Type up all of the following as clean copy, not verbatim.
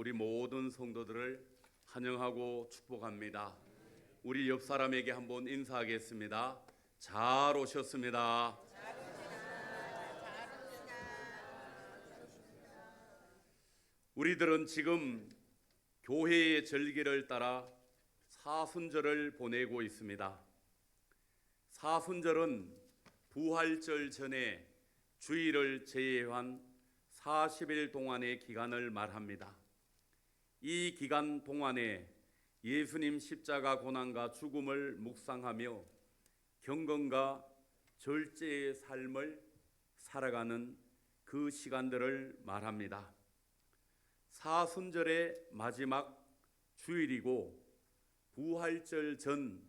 우리 모든 성도들을 환영하고 축복합니다. 우리 옆 사람에게 한번 인사하겠습니다. 잘 오셨습니다. 우리들은 지금 교회의 절기를 따라 사순절을 보내고 있습니다. 사순절은 부활절 전에 주일을 제외한 40일 동안의 기간을 말합니다. 이 기간 동안에 예수님 십자가 고난과 죽음을 묵상하며 경건과 절제의 삶을 살아가는 그 시간들을 말합니다. 사순절의 마지막 주일이고 부활절 전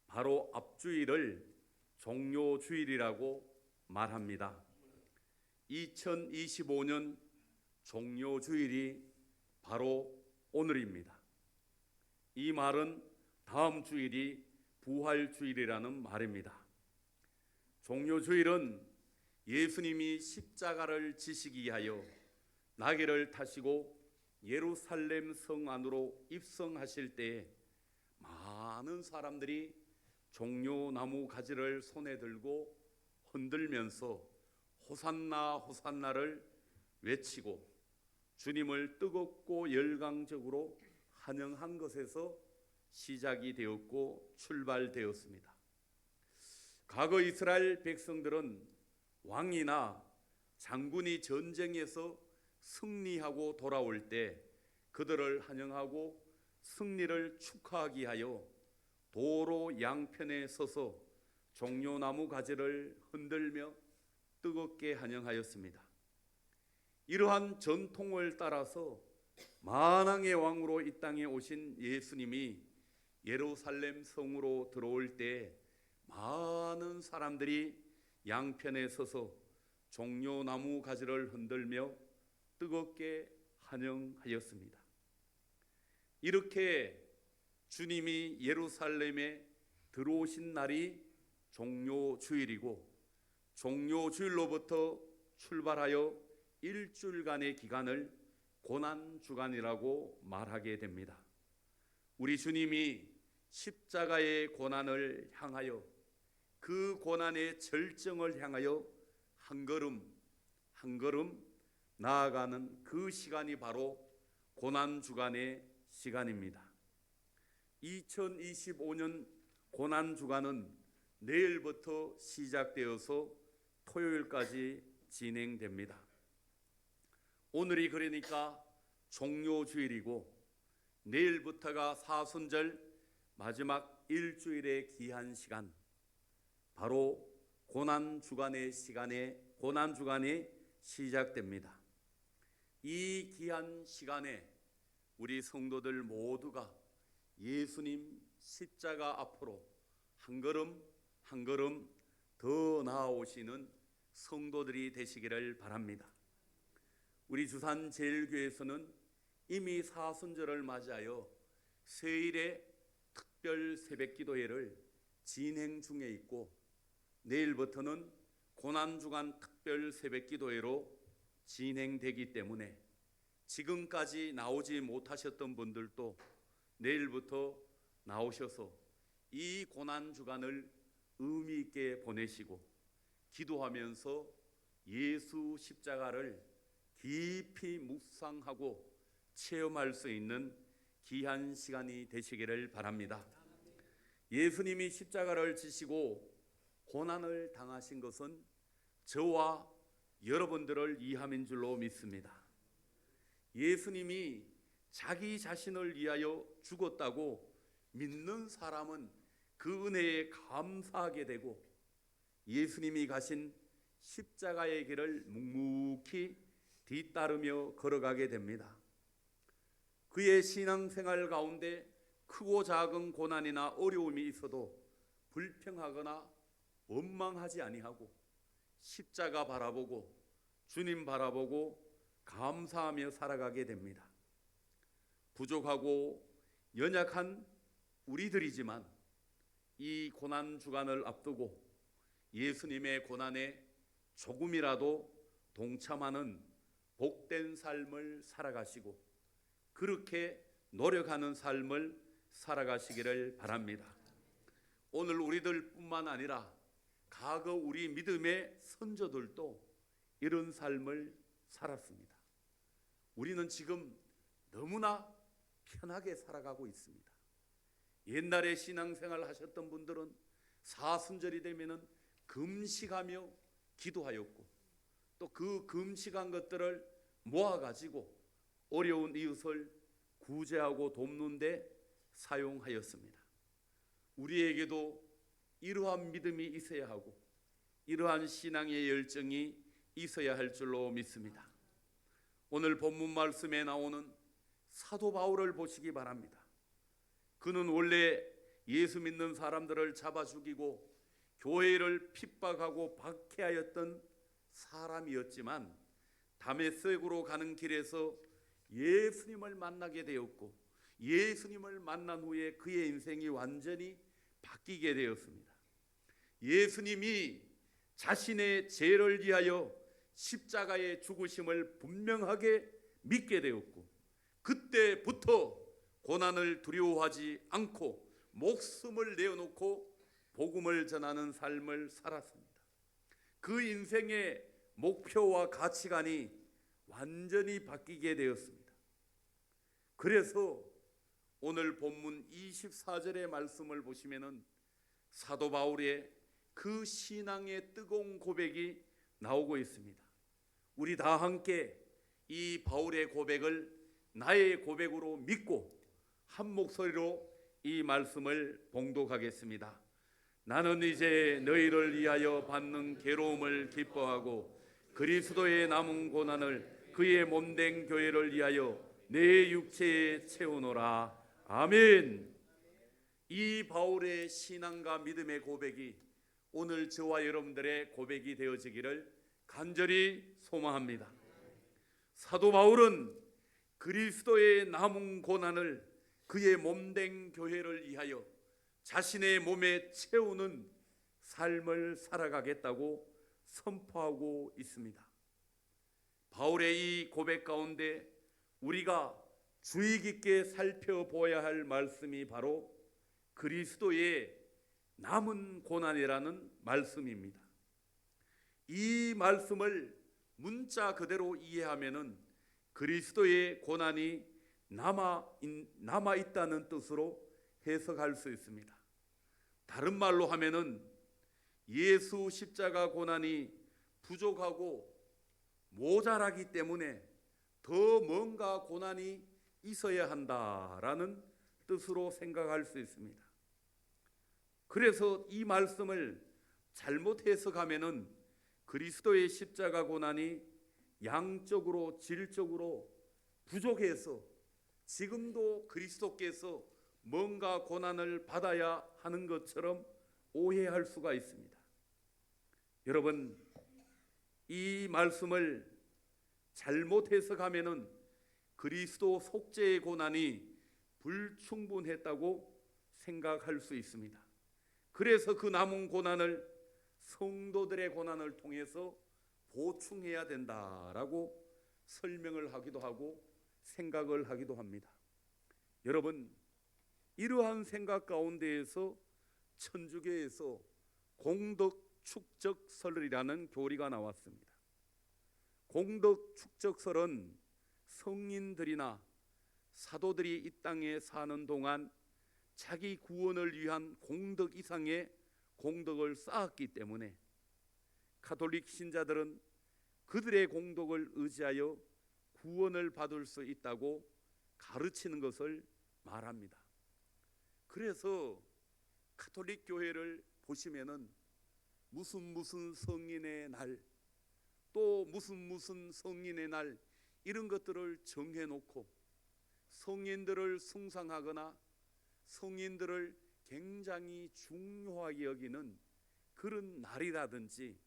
바로 앞주일을 종료주일이라고 말합니다. 2025년 종료주일이 바로 오늘입니다. 이 말은 다음 주일이 부활주일이라는 말입니다. 종료주일은 예수님이 십자가를 지시기 위하여 나귀를 타시고 예루살렘 성 안으로 입성하실 때에 많은 사람들이 종려나무 가지를 손에 들고 흔들면서 호산나 호산나를 외치고 주님을 뜨겁고 열광적으로 환영한 것에서 시작이 되었고 출발되었습니다. 과거 이스라엘 백성들은 왕이나 장군이 전쟁에서 승리하고 돌아올 때 그들을 환영하고 승리를 축하하기 위하여 도로 양편에 서서 종려나무 가지를 흔들며 뜨겁게 환영하였습니다. 이러한 전통을 따라서 만왕의 왕으로 이 땅에 오신 예수님이 예루살렘 성으로 들어올 때 많은 사람들이 양편에 서서 종려나무 가지를 흔들며 뜨겁게 환영하였습니다. 이렇게 주님이 예루살렘에 들어오신 날이 종료주일이고 종료주일로부터 출발하여 일주일간의 기간을 고난주간이라고 말하게 됩니다. 우리 주님이 십자가의 고난을 향하여 그 고난의 절정을 향하여 한 걸음 한 걸음 나아가는 그 시간이 바로 고난주간의 시간입니다. 2025년 고난주간은 내일부터 시작되어서 토요일까지 진행됩니다. 오늘이 그러니까 종료주일이고 내일부터가 사순절 마지막 일주일의 귀한 시간, 바로 고난주간의 시작됩니다. 이 귀한 시간에 우리 성도들 모두가 예수님 십자가 앞으로 한 걸음 한 걸음 더 나아오시는 성도들이 되시기를 바랍니다. 우리 주산제일교회에서는 이미 사순절을 맞이하여 세일의 특별 새벽기도회를 진행 중에 있고 내일부터는 고난주간 특별 새벽기도회로 진행되기 때문에 지금까지 나오지 못하셨던 분들도 내일부터 나오셔서 이 고난주간을 의미 있게 보내시고 기도하면서 예수 십자가를 깊이 묵상하고 체험할 수 있는 귀한 시간이 되시기를 바랍니다. 예수님이 십자가를 지시고 고난을 당하신 것은 저와 여러분들을 위함인 줄로 믿습니다. 예수님이 자기 자신을 위하여 죽었다고 믿는 사람은 그 은혜에 감사하게 되고 예수님이 가신 십자가의 길을 묵묵히 뒤따르며 걸어가게 됩니다. 그의 신앙생활 가운데 크고 작은 고난이나 어려움이 있어도 불평하거나 원망하지 아니하고 십자가 바라보고 주님 바라보고 감사하며 살아가게 됩니다. 부족하고 연약한 우리들이지만 이 고난주간을 앞두고 예수님의 고난에 조금이라도 동참하는 복된 삶을 살아가시고 그렇게 노력하는 삶을 살아가시기를 바랍니다. 오늘 우리들뿐만 아니라 과거 우리 믿음의 선조들도 이런 삶을 살았습니다. 우리는 지금 너무나 편하게 살아가고 있습니다. 옛날에 신앙생활 하셨던 분들은 사순절이 되면은 금식하며 기도하였고, 또 그 금식한 것들을 모아가지고 어려운 이웃을 구제하고 돕는 데 사용하였습니다. 우리에게도 이러한 믿음이 있어야 하고 이러한 신앙의 열정이 있어야 할 줄로 믿습니다. 오늘 본문 말씀에 나오는 사도 바울을 보시기 바랍니다. 그는 원래 예수 믿는 사람들을 잡아 죽이고 교회를 핍박하고 박해하였던 사람이었지만 다메섹으로 가는 길에서 예수님을 만나게 되었고, 예수님을 만난 후에 그의 인생이 완전히 바뀌게 되었습니다. 예수님이 자신의 죄를 위하여 십자가의 죽으심을 분명하게 믿게 되었고, 그때부터 고난을 두려워하지 않고 목숨을 내어놓고 복음을 전하는 삶을 살았습니다. 그 인생의 목표와 가치관이 완전히 바뀌게 되었습니다. 그래서 오늘 본문 24절의 말씀을 보시면은 사도 바울의 그 신앙의 뜨거운 고백이 나오고 있습니다. 우리 다 함께 이 바울의 고백을 나의 고백으로 믿고 한 목소리로 이 말씀을 봉독하겠습니다. 나는 이제 너희를 위하여 받는 괴로움을 기뻐하고 그리스도의 남은 고난을 그의 몸된 교회를 위하여 내 육체에 채우노라. 아멘. 이 바울의 신앙과 믿음의 고백이 오늘 저와 여러분들의 고백이 되어지기를 간절히 소망합니다. 사도 바울은 그리스도의 남은 고난을 그의 몸된 교회를 위하여 자신의 몸에 채우는 삶을 살아가겠다고 선포하고 있습니다. 바울의 이 고백 가운데 우리가 주의 깊게 살펴보아야 할 말씀이 바로 그리스도의 남은 고난이라는 말씀입니다. 이 말씀을 문자 그대로 이해하면은 그리스도의 고난이 남아 있다는 뜻으로 해석할 수 있습니다. 다른 말로 하면은 예수 십자가 고난이 부족하고 모자라기 때문에 더 뭔가 고난이 있어야 한다라는 뜻으로 생각할 수 있습니다. 그래서 이 말씀을 잘못 해석하면은 그리스도의 십자가 고난이 양적으로 질적으로 부족해서 지금도 그리스도께서 뭔가 고난을 받아야 하는 것처럼 오해할 수가 있습니다. 여러분, 이 말씀을 잘못 해석하면은 그리스도 속죄의 고난이 불충분했다고 생각할 수 있습니다. 그래서 그 남은 고난을 성도들의 고난을 통해서 보충해야 된다라고 설명을 하기도 하고 생각을 하기도 합니다. 여러분, 이러한 생각 가운데에서 천주교에서 공덕축적설이라는 교리가 나왔습니다. 공덕축적설은 성인들이나 사도들이 이 땅에 사는 동안 자기 구원을 위한 공덕 이상의 공덕을 쌓았기 때문에 가톨릭 신자들은 그들의 공덕을 의지하여 구원을 받을 수 있다고 가르치는 것을 말합니다. 그래서 가톨릭 교회를 보시면은 무슨 성인의 날, 또 무슨 성인의 날 이런 것들을 정해놓고 성인들을 숭상하거나 성인들을 굉장히 중요하게 여기는 그런 날이라든지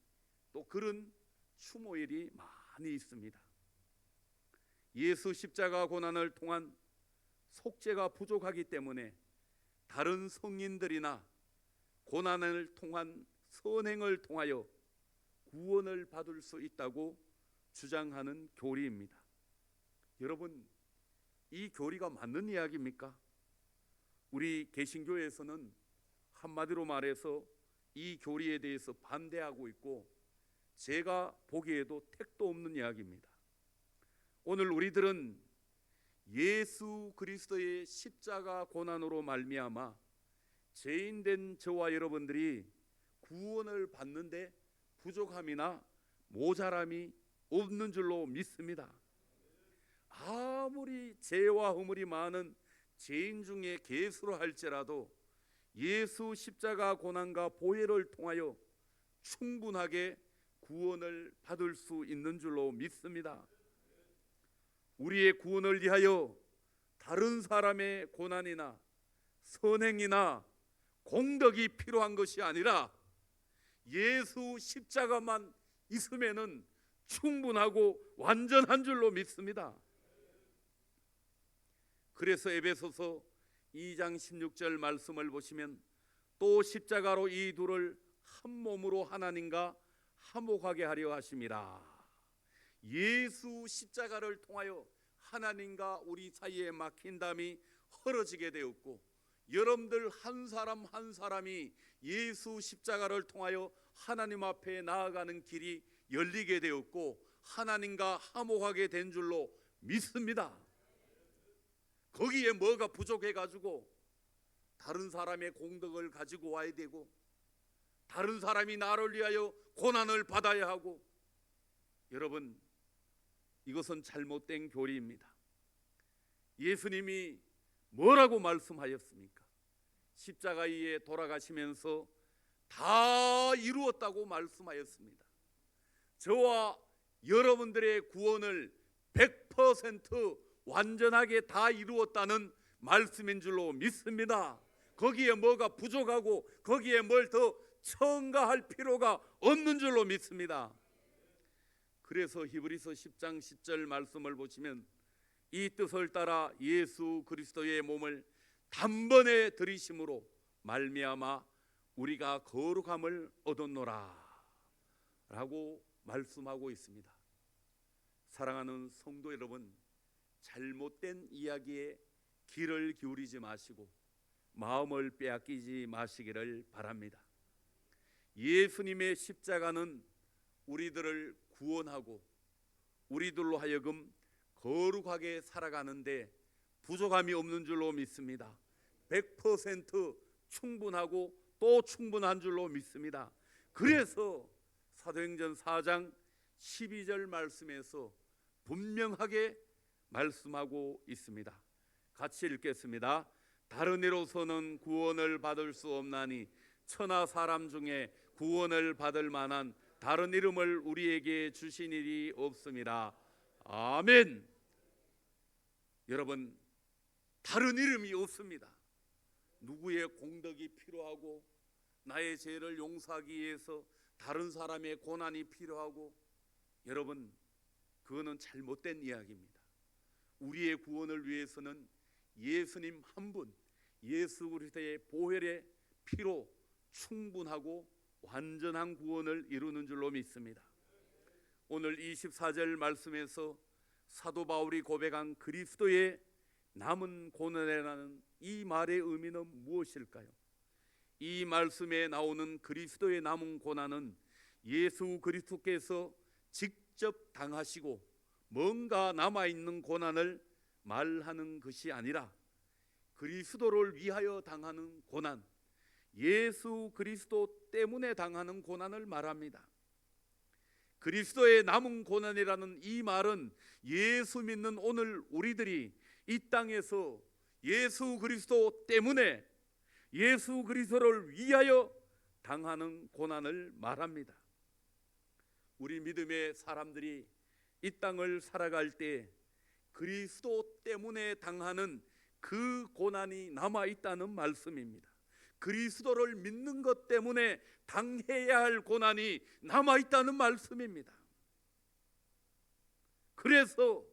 또 그런 추모일이 많이 있습니다. 예수 십자가 고난을 통한 속죄가 부족하기 때문에 다른 성인들이나 고난을 통한 선행을 통하여 구원을 받을 수 있다고 주장하는 교리입니다. 여러분, 이 교리가 맞는 이야기입니까? 우리 개신교에서는 한마디로 말해서 이 교리에 대해서 반대하고 있고, 제가 보기에도 택도 없는 이야기입니다. 오늘 우리들은 예수 그리스도의 십자가 고난으로 말미암아 죄인된 저와 여러분들이 구원을 받는데 부족함이나 모자람이 없는 줄로 믿습니다. 아무리 죄와 허물이 많은 죄인 중에 괴수로 할지라도 예수 십자가 고난과 보혈을 통하여 충분하게 구원을 받을 수 있는 줄로 믿습니다. 우리의 구원을 위하여 다른 사람의 고난이나 선행이나 공덕이 필요한 것이 아니라 예수 십자가만 있으면은 충분하고 완전한 줄로 믿습니다. 그래서 에베소서 2장 16절 말씀을 보시면, 또 십자가로 이 둘을 한 몸으로 하나님과 화목하게 하려 하심이라. 예수 십자가를 통하여 하나님과 우리 사이에 막힌 담이 헐어지게 되었고, 여러분들 한 사람 한 사람이 예수 십자가를 통하여 하나님 앞에 나아가는 길이 열리게 되었고 하나님과 화목하게 된 줄로 믿습니다. 거기에 뭐가 부족해 가지고 다른 사람의 공덕을 가지고 와야 되고, 다른 사람이 나를 위하여 고난을 받아야 하고, 여러분, 이것은 잘못된 교리입니다. 예수님이 뭐라고 말씀하였습니까? 십자가 위에 돌아가시면서 다 이루었다고 말씀하였습니다. 저와 여러분들의 구원을 100% 완전하게 다 이루었다는 말씀인 줄로 믿습니다. 거기에 뭐가 부족하고 거기에 뭘 더 첨가할 필요가 없는 줄로 믿습니다. 그래서 히브리서 10장 10절 말씀을 보시면, 이 뜻을 따라 예수 그리스도의 몸을 단번에 들이심으로 말미암아 우리가 거룩함을 얻었노라 라고 말씀하고 있습니다. 사랑하는 성도 여러분, 잘못된 이야기에 귀를 기울이지 마시고 마음을 빼앗기지 마시기를 바랍니다. 예수님의 십자가는 우리들을 구원하고 우리들로 하여금 거룩하게 살아가는데 부족함이 없는 줄로 믿습니다. 100% 충분하고 또 충분한 줄로 믿습니다. 그래서 사도행전 4장 12절 말씀에서 분명하게 말씀하고 있습니다. 같이 읽겠습니다. 다른 이로서는 구원을 받을 수 없나니 천하 사람 중에 구원을 받을 만한 다른 이름을 우리에게 주신 일이 없음이라. 아멘. 여러분, 다른 이름이 없습니다. 누구의 공덕이 필요하고 나의 죄를 용서하기 위해서 다른 사람의 고난이 필요하고, 여러분, 그거는 잘못된 이야기입니다. 우리의 구원을 위해서는 예수님 한 분, 예수 그리스도의 보혈의 피로 충분하고 완전한 구원을 이루는 줄로 믿습니다. 오늘 24절 말씀에서 사도 바울이 고백한 그리스도의 남은 고난이라는 이 말의 의미는 무엇일까요? 이 말씀에 나오는 그리스도의 남은 고난은 예수 그리스도께서 직접 당하시고 뭔가 남아있는 고난을 말하는 것이 아니라 그리스도를 위하여 당하는 고난, 예수 그리스도 때문에 당하는 고난을 말합니다. 그리스도의 남은 고난이라는 이 말은 예수 믿는 오늘 우리들이 이 땅에서 예수 그리스도 때문에 예수 그리스도를 위하여 당하는 고난을 말합니다. 우리 믿음의 사람들이 이 땅을 살아갈 때 그리스도 때문에 당하는 그 고난이 남아있다는 말씀입니다. 그리스도를 믿는 것 때문에 당해야 할 고난이 남아있다는 말씀입니다. 그래서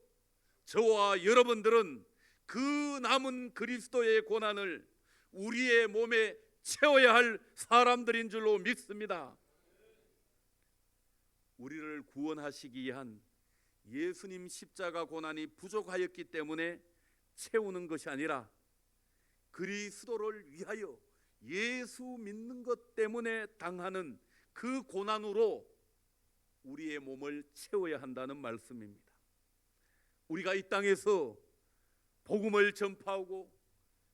저와 여러분들은 그 남은 그리스도의 고난을 우리의 몸에 채워야 할 사람들인 줄로 믿습니다. 우리를 구원하시기 위한 예수님 십자가 고난이 부족하였기 때문에 채우는 것이 아니라 그리스도를 위하여 예수 믿는 것 때문에 당하는 그 고난으로 우리의 몸을 채워야 한다는 말씀입니다. 우리가 이 땅에서 복음을 전파하고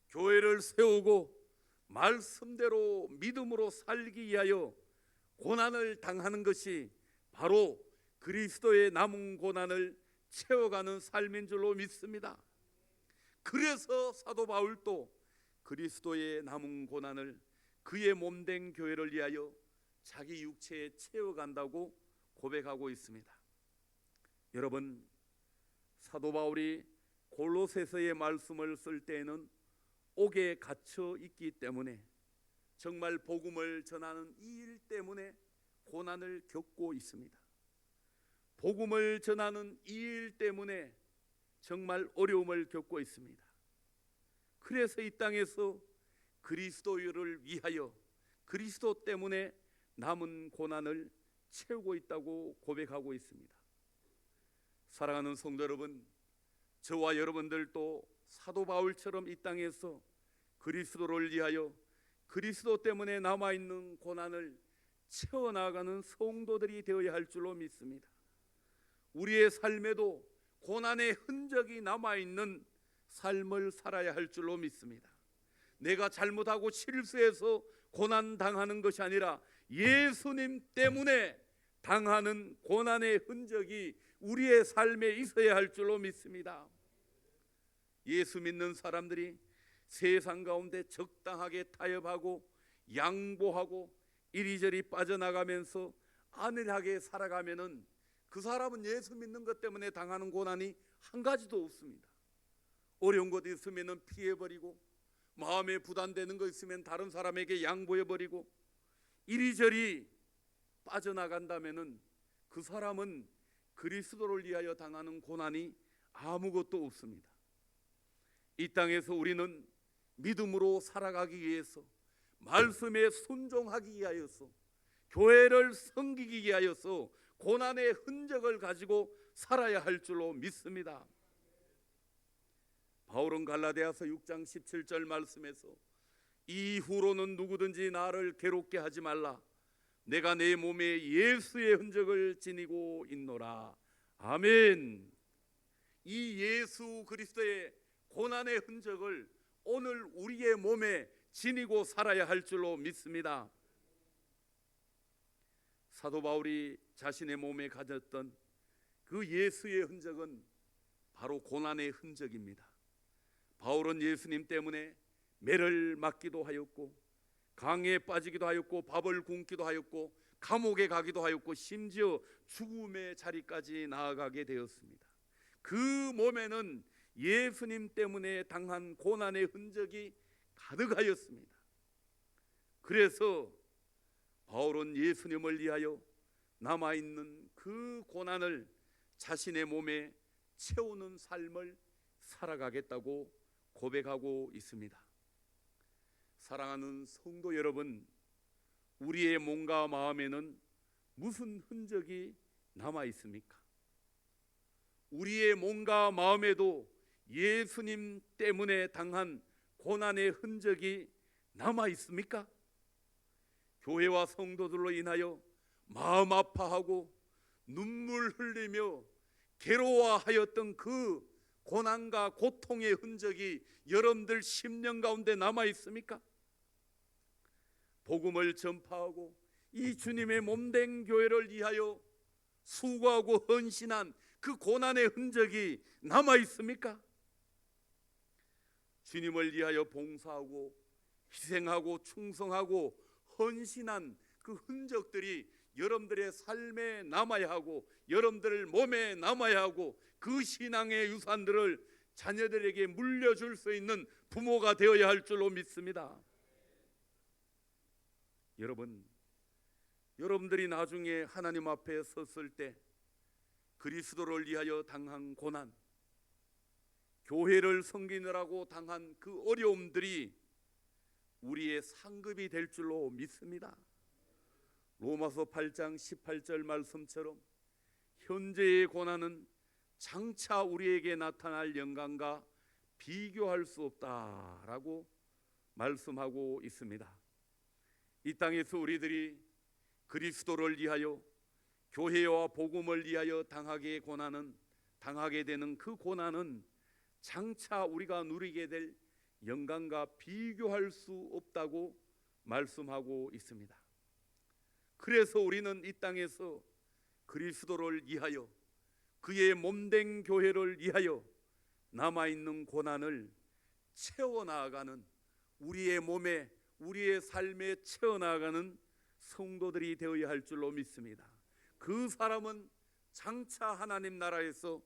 교회를 세우고 말씀대로 믿음으로 살기 위하여 고난을 당하는 것이 바로 그리스도의 남은 고난을 채워가는 삶인 줄로 믿습니다. 그래서 사도 바울도 그리스도의 남은 고난을 그의 몸된 교회를 위하여 자기 육체에 채워간다고 고백하고 있습니다. 여러분, 사도 바울이 골로새서의 말씀을 쓸 때에는 옥에 갇혀 있기 때문에 정말 복음을 전하는 이 일 때문에 고난을 겪고 있습니다. 복음을 전하는 이 일 때문에 정말 어려움을 겪고 있습니다. 그래서 이 땅에서 그리스도를 위하여 그리스도 때문에 남은 고난을 채우고 있다고 고백하고 있습니다. 사랑하는 성도 여러분, 저와 여러분들도 사도 바울처럼 이 땅에서 그리스도를 위하여 그리스도 때문에 남아있는 고난을 채워나가는 성도들이 되어야 할 줄로 믿습니다. 우리의 삶에도 고난의 흔적이 남아있는 삶을 살아야 할 줄로 믿습니다. 내가 잘못하고 실수해서 고난당하는 것이 아니라 예수님 때문에 당하는 고난의 흔적이 우리의 삶에 있어야 할 줄로 믿습니다. 예수 믿는 사람들이 세상 가운데 적당하게 타협하고 양보하고 이리저리 빠져나가면서 안일하게 살아가면은 그 사람은 예수 믿는 것 때문에 당하는 고난이 한 가지도 없습니다. 어려운 것 있으면 피해버리고, 마음에 부담되는 것 있으면 다른 사람에게 양보해버리고, 이리저리 빠져나간다면은 그 사람은 그리스도를 위하여 당하는 고난이 아무것도 없습니다. 이 땅에서 우리는 믿음으로 살아가기 위해서, 말씀에 순종하기 위하여서, 교회를 섬기기 위하여서 고난의 흔적을 가지고 살아야 할 줄로 믿습니다. 바울은 갈라디아서 6장 17절 말씀에서 이후로는 누구든지 나를 괴롭게 하지 말라. 내가 내 몸에 예수의 흔적을 지니고 있노라. 아멘. 이 예수 그리스도의 고난의 흔적을 오늘 우리의 몸에 지니고 살아야 할 줄로 믿습니다. 사도 바울이 자신의 몸에 가졌던 그 예수의 흔적은 바로 고난의 흔적입니다. 바울은 예수님 때문에 매를 맞기도 하였고, 강에 빠지기도 하였고, 밥을 굶기도 하였고, 감옥에 가기도 하였고, 심지어 죽음의 자리까지 나아가게 되었습니다. 그 몸에는 예수님 때문에 당한 고난의 흔적이 가득하였습니다. 그래서 바울은 예수님을 위하여 남아있는 그 고난을 자신의 몸에 채우는 삶을 살아가겠다고 고백하고 있습니다. 사랑하는 성도 여러분, 우리의 몸과 마음에는 무슨 흔적이 남아 있습니까? 우리의 몸과 마음에도 예수님 때문에 당한 고난의 흔적이 남아 있습니까? 교회와 성도들로 인하여 마음 아파하고 눈물 흘리며 괴로워하였던 그 고난과 고통의 흔적이 여러분들 심령 가운데 남아 있습니까? 복음을 전파하고 이 주님의 몸된 교회를 위하여 수고하고 헌신한 그 고난의 흔적이 남아 있습니까? 주님을 위하여 봉사하고 희생하고 충성하고 헌신한 그 흔적들이 여러분들의 삶에 남아야 하고, 여러분들 몸에 남아야 하고, 그 신앙의 유산들을 자녀들에게 물려줄 수 있는 부모가 되어야 할 줄로 믿습니다. 여러분들이 나중에 하나님 앞에 섰을 때 그리스도를 위하여 당한 고난, 교회를 섬기느라고 당한 그 어려움들이 우리의 상급이 될 줄로 믿습니다. 로마서 8장 18절 말씀처럼 현재의 고난은 장차 우리에게 나타날 영광과 비교할 수 없다라고 말씀하고 있습니다. 이 땅에서 우리들이 그리스도를 위하여 교회와 복음을 위하여 당하게 되는 그 고난은 장차 우리가 누리게 될 영광과 비교할 수 없다고 말씀하고 있습니다. 그래서 우리는 이 땅에서 그리스도를 위하여 그의 몸된 교회를 위하여 남아있는 고난을 채워나가는, 우리의 몸에 우리의 삶에 채워나가는 성도들이 되어야 할 줄로 믿습니다. 그 사람은 장차 하나님 나라에서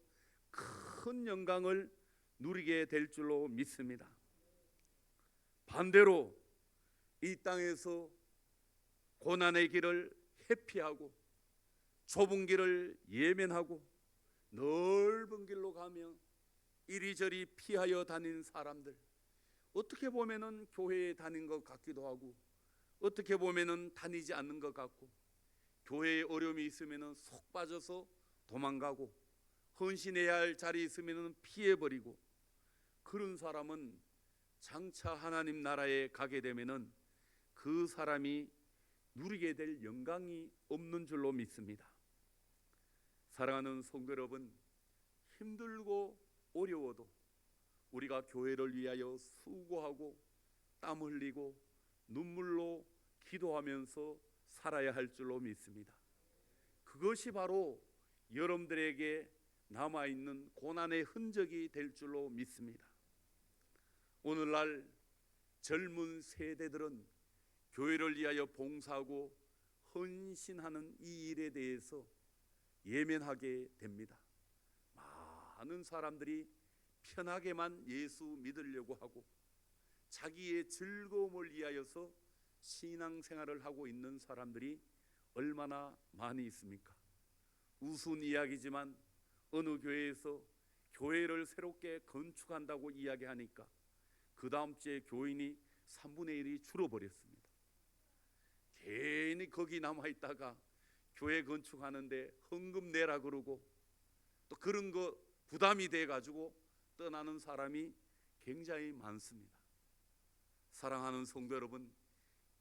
큰 영광을 누리게 될 줄로 믿습니다. 반대로 이 땅에서 고난의 길을 회피하고 좁은 길을 예면하고 넓은 길로 가며 이리저리 피하여 다니는 사람들, 어떻게 보면은 교회에 다닌 것 같기도 하고 어떻게 보면은 다니지 않는 것 같고, 교회에 어려움이 있으면은 속 빠져서 도망가고 헌신해야 할 자리에 있으면은 피해버리고, 그런 사람은 장차 하나님 나라에 가게 되면은 그 사람이 누리게 될 영광이 없는 줄로 믿습니다. 사랑하는 성도 여러분, 힘들고 어려워도 우리가 교회를 위하여 수고하고 땀 흘리고 눈물로 기도하면서 살아야 할 줄로 믿습니다. 그것이 바로 여러분들에게 남아있는 고난의 흔적이 될 줄로 믿습니다. 오늘날 젊은 세대들은 교회를 위하여 봉사하고 헌신하는 이 일에 대해서 예민하게 됩니다. 많은 사람들이 편하게만 예수 믿으려고 하고 자기의 즐거움을 위하여서 신앙생활을 하고 있는 사람들이 얼마나 많이 있습니까? 우스운 이야기지만 어느 교회에서 교회를 새롭게 건축한다고 이야기하니까 그 다음 주에 교인이 3분의 1이 줄어버렸습니다. 괜히 거기 남아있다가 교회 건축하는데 헌금 내라 그러고 또 그런 거 부담이 돼가지고 떠나는 사람이 굉장히 많습니다. 사랑하는 성도 여러분,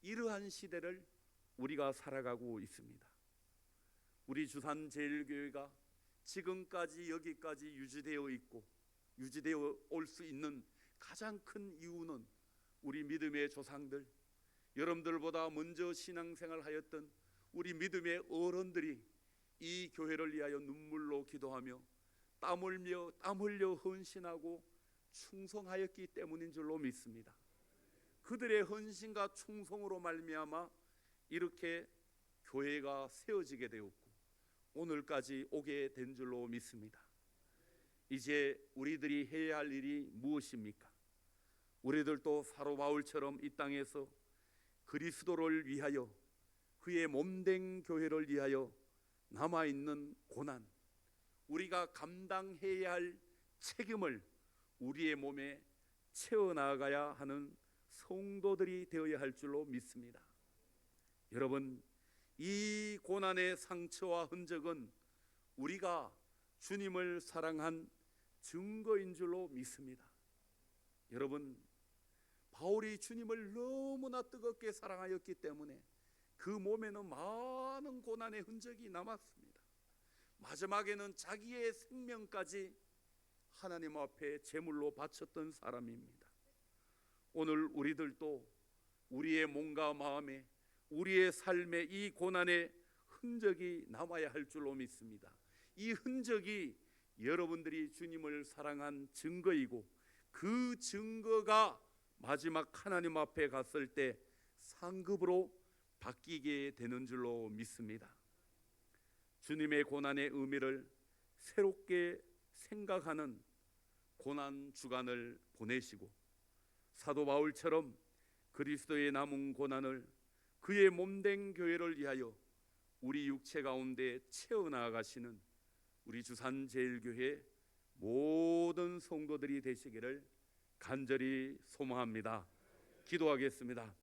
이러한 시대를 우리가 살아가고 있습니다. 우리 주산제일교회가 지금까지 여기까지 유지되어 있고 유지되어 올 수 있는 가장 큰 이유는 우리 믿음의 조상들, 여러분들보다 먼저 신앙생활 하였던 우리 믿음의 어른들이 이 교회를 위하여 눈물로 기도하며 땀 흘려 헌신하고 충성하였기 때문인 줄로 믿습니다. 그들의 헌신과 충성으로 말미암아 이렇게 교회가 세워지게 되었고 오늘까지 오게 된 줄로 믿습니다. 이제 우리들이 해야 할 일이 무엇입니까? 우리들도 사도 바울처럼 이 땅에서 그리스도를 위하여 그의 몸된 교회를 위하여 남아있는 고난, 우리가 감당해야 할 책임을 우리의 몸에 채워나가야 하는 성도들이 되어야 할 줄로 믿습니다. 여러분, 이 고난의 상처와 흔적은 우리가 주님을 사랑한 증거인 줄로 믿습니다. 여러분, 바울이 주님을 너무나 뜨겁게 사랑하였기 때문에 그 몸에는 많은 고난의 흔적이 남았습니다. 마지막에는 자기의 생명까지 하나님 앞에 제물로 바쳤던 사람입니다. 오늘 우리들도 우리의 몸과 마음에 우리의 삶에 이 고난의 흔적이 남아야 할 줄로 믿습니다. 이 흔적이 여러분들이 주님을 사랑한 증거이고 그 증거가 마지막 하나님 앞에 갔을 때 상급으로 바뀌게 되는 줄로 믿습니다. 주님의 고난의 의미를 새롭게 생각하는 고난 주간을 보내시고 사도 바울처럼 그리스도의 남은 고난을 그의 몸된 교회를 위하여 우리 육체 가운데 채워나가시는 우리 주산제일교회 모든 성도들이 되시기를 간절히 소망합니다. 기도하겠습니다.